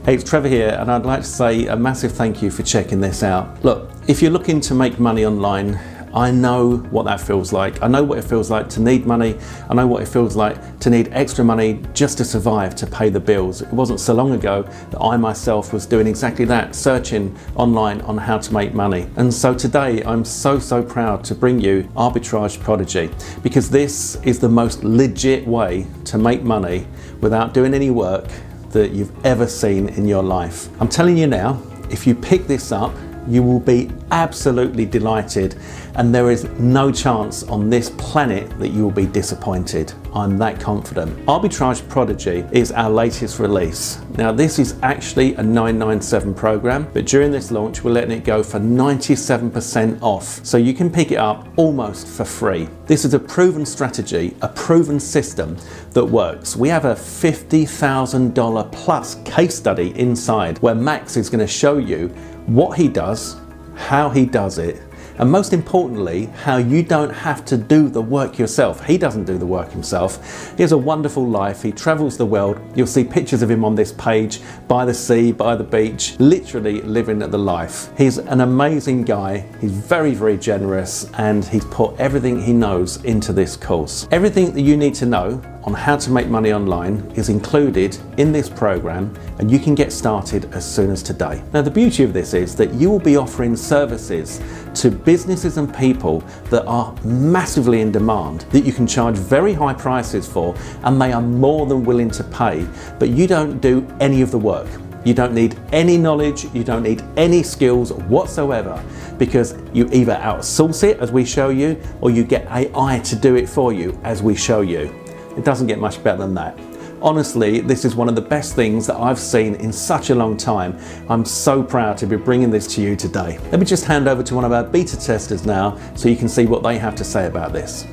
Hey, it's Trevor here, and I'd like to say a massive thank you for checking this out. Look, if you're looking to make money online, I know what that feels like. I know what it feels like to need money. I know what it feels like to need extra money just to survive, to pay the bills. It wasn't so long ago that I myself was doing exactly that, searching online on how to make money. And so today I'm so proud to bring you Arbitrage Prodigy, because this is the most legit way to make money without doing any work that you've ever seen in your life. I'm telling you now, if you pick this up, you will be absolutely delighted, and there is no chance on this planet that you will be disappointed. I'm that confident. Arbitrage Prodigy is our latest release. Now, this is actually a $997 program, but during this launch we're letting it go for 97% off, so you can pick it up almost for free. This is a proven strategy, a proven system that works. We have a $50,000 plus case study inside where Max is going to show you what he does, how he does it, and most importantly, how you don't have to do the work yourself. He doesn't do the work himself. He has a wonderful life. He travels the world. You'll see pictures of him on this page, by the sea, by the beach, literally living the life. He's an amazing guy. He's very generous, and he's put everything he knows into this course. Everything that you need to know on how to make money online is included in this program, and you can get started as soon as today. Now, the beauty of this is that you will be offering services to businesses and people that are massively in demand, that you can charge very high prices for, and they are more than willing to pay, but you don't do any of the work. You don't need any knowledge, you don't need any skills whatsoever, because you either outsource it, as we show you, or you get AI to do it for you, as we show you. It doesn't get much better than that. Honestly, this is one of the best things that I've seen in such a long time. I'm so proud to be bringing this to you today. Let me just hand over to one of our beta testers now so you can see what they have to say about this.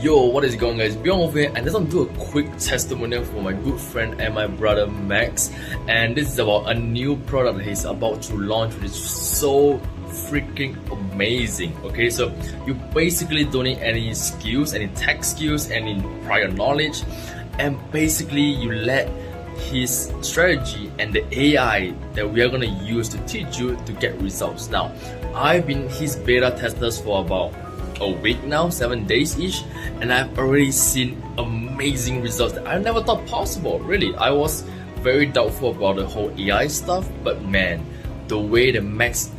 Yo, what is going on, guys? Beyond over here, and I just want to do a quick testimonial for my good friend and my brother Max. And this is about a new product that he's about to launch, which is so freaking amazing. Okay, so you basically don't need any skills, any tech skills, any prior knowledge, and basically you let his strategy and the AI that we are going to use to teach you to get results. Now, I've been his beta testers for about a week now, 7 days each, and I've already seen amazing results that I never thought possible. Really, I was very doubtful about the whole AI stuff, but man, the way the Max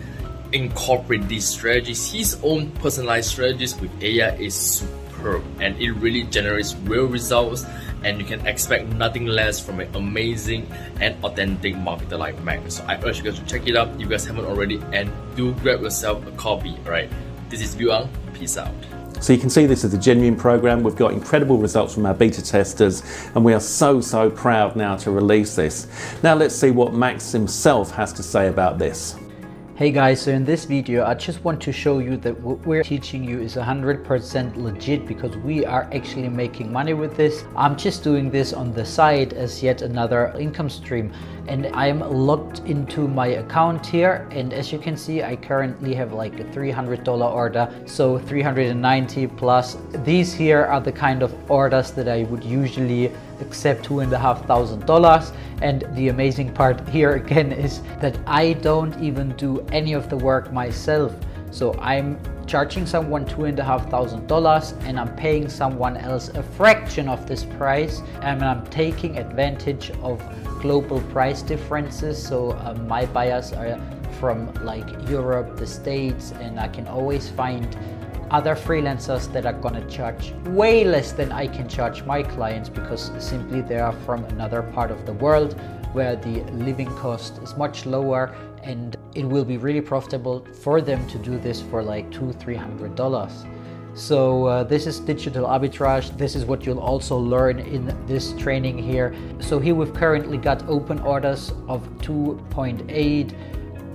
incorporate these strategies, his own personalized strategies with AI, is superb, and it really generates real results, and you can expect nothing less from an amazing and authentic marketer like Max. So I urge you guys to check it out if you guys haven't already, and do grab yourself a copy. Alright, this is Biu Ang, peace out. So you can see this is a genuine program. We've got incredible results from our beta testers, and we are so proud now to release this. Now let's see what Max himself has to say about this. Hey guys, so in this video I just want to show you that what we're teaching you is 100% legit, because we are actually making money with this. I'm just doing this on the side as yet another income stream, and I'm logged into my account here, and as you can see I currently have like a $300 order, so 390 plus. These here are the kind of orders that I would usually accept, $2,500. And the amazing part here again is that I don't even do any of the work myself. So I'm charging someone $2,500 and I'm paying someone else a fraction of this price, and I'm taking advantage of global price differences. So my buyers are from like Europe, the States, and I can always find other freelancers that are gonna charge way less than I can charge my clients, because simply they are from another part of the world where the living cost is much lower, and it will be really profitable for them to do this for like $200-300. So this is digital arbitrage. This is what you'll also learn in this training here. So here we've currently got open orders of 2.8,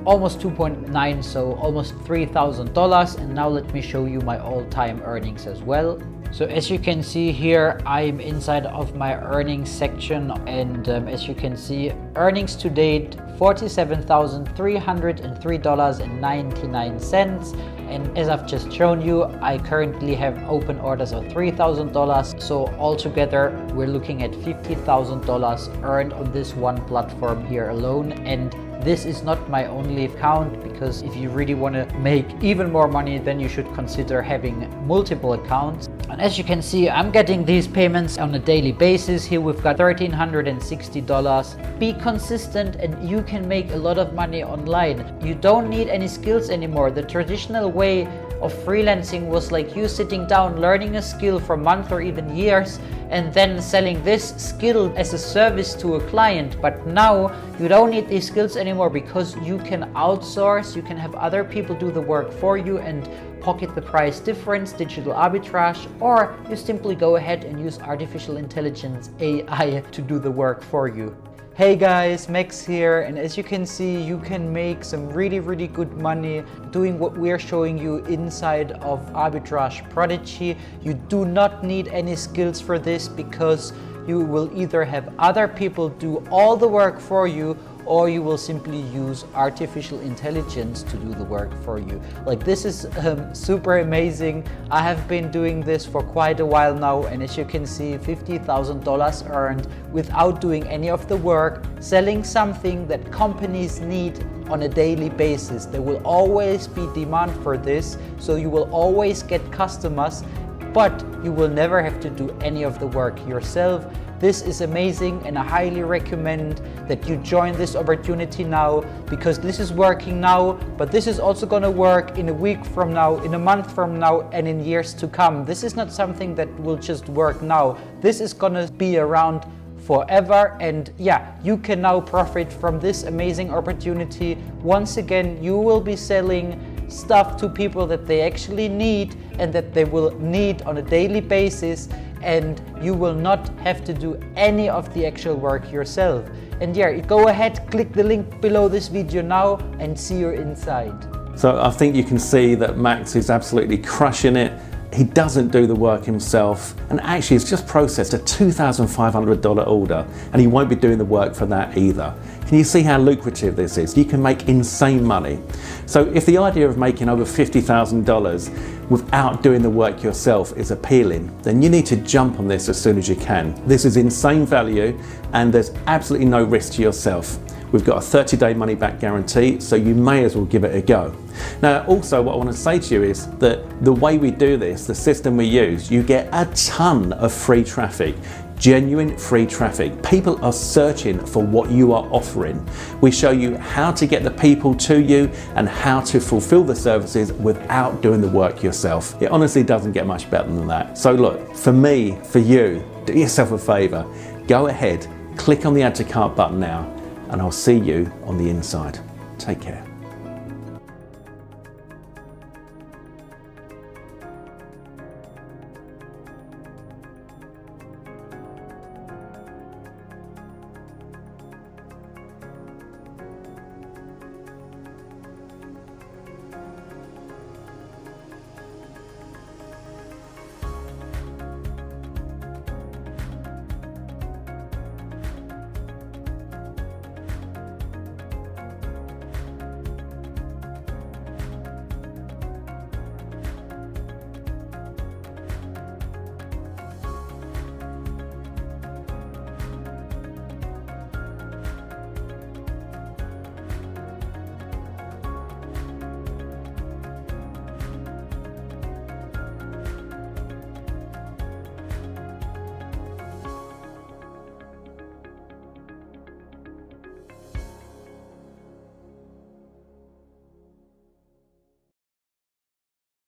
almost 2.9, so almost $3,000. And now let me show you my all-time earnings as well. So as you can see here, I'm inside of my earnings section, and as you can see, earnings to date $47,303.99. And as I've just shown you, I currently have open orders of $3,000. So altogether, we're looking at $50,000 earned on this one platform here alone. And this is not my only account, because if you really want to make even more money, then you should consider having multiple accounts. And as you can see, I'm getting these payments on a daily basis. Here we've got $1,360. Be consistent and you can make a lot of money online. You don't need any skills anymore. The traditional way of freelancing was like you sitting down, learning a skill for months or even years, and then selling this skill as a service to a client. But now you don't need these skills anymore, because you can outsource, you can have other people do the work for you and pocket the price difference, digital arbitrage, or you simply go ahead and use artificial intelligence, AI, to do the work for you. Hey guys, Max here, and as you can see, you can make some really good money doing what we're showing you inside of Arbitrage Prodigy. You do not need any skills for this, because you will either have other people do all the work for you, or you will simply use artificial intelligence to do the work for you. Like, this is super amazing. I have been doing this for quite a while now, and as you can see, $50,000 earned without doing any of the work, selling something that companies need on a daily basis. There will always be demand for this, so you will always get customers, but you will never have to do any of the work yourself. This is amazing, and I highly recommend that you join this opportunity now, because this is working now, but this is also going to work in a week from now, in a month from now, and in years to come. This is not something that will just work now. This is going to be around forever, and yeah, you can now profit from this amazing opportunity. Once again, you will be selling stuff to people that they actually need and that they will need on a daily basis, and you will not have to do any of the actual work yourself. And yeah, go ahead, click the link below this video now and see you inside. So I think you can see that Max is absolutely crushing it. He doesn't do the work himself, and actually he's just processed a $2,500 order, and he won't be doing the work for that either. Can you see how lucrative this is? You can make insane money. So if the idea of making over $50,000 without doing the work yourself is appealing, then you need to jump on this as soon as you can. This is insane value, and there's absolutely no risk to yourself. We've got a 30-day money-back guarantee, so you may as well give it a go. Now, also what I want to say to you is that the way we do this, the system we use, you get a ton of free traffic. Genuine free traffic. People are searching for what you are offering. We show you how to get the people to you and how to fulfill the services without doing the work yourself. It honestly doesn't get much better than that. So look, for me, for you, do yourself a favor. Go ahead, click on the add to cart button now, and I'll see you on the inside. Take care.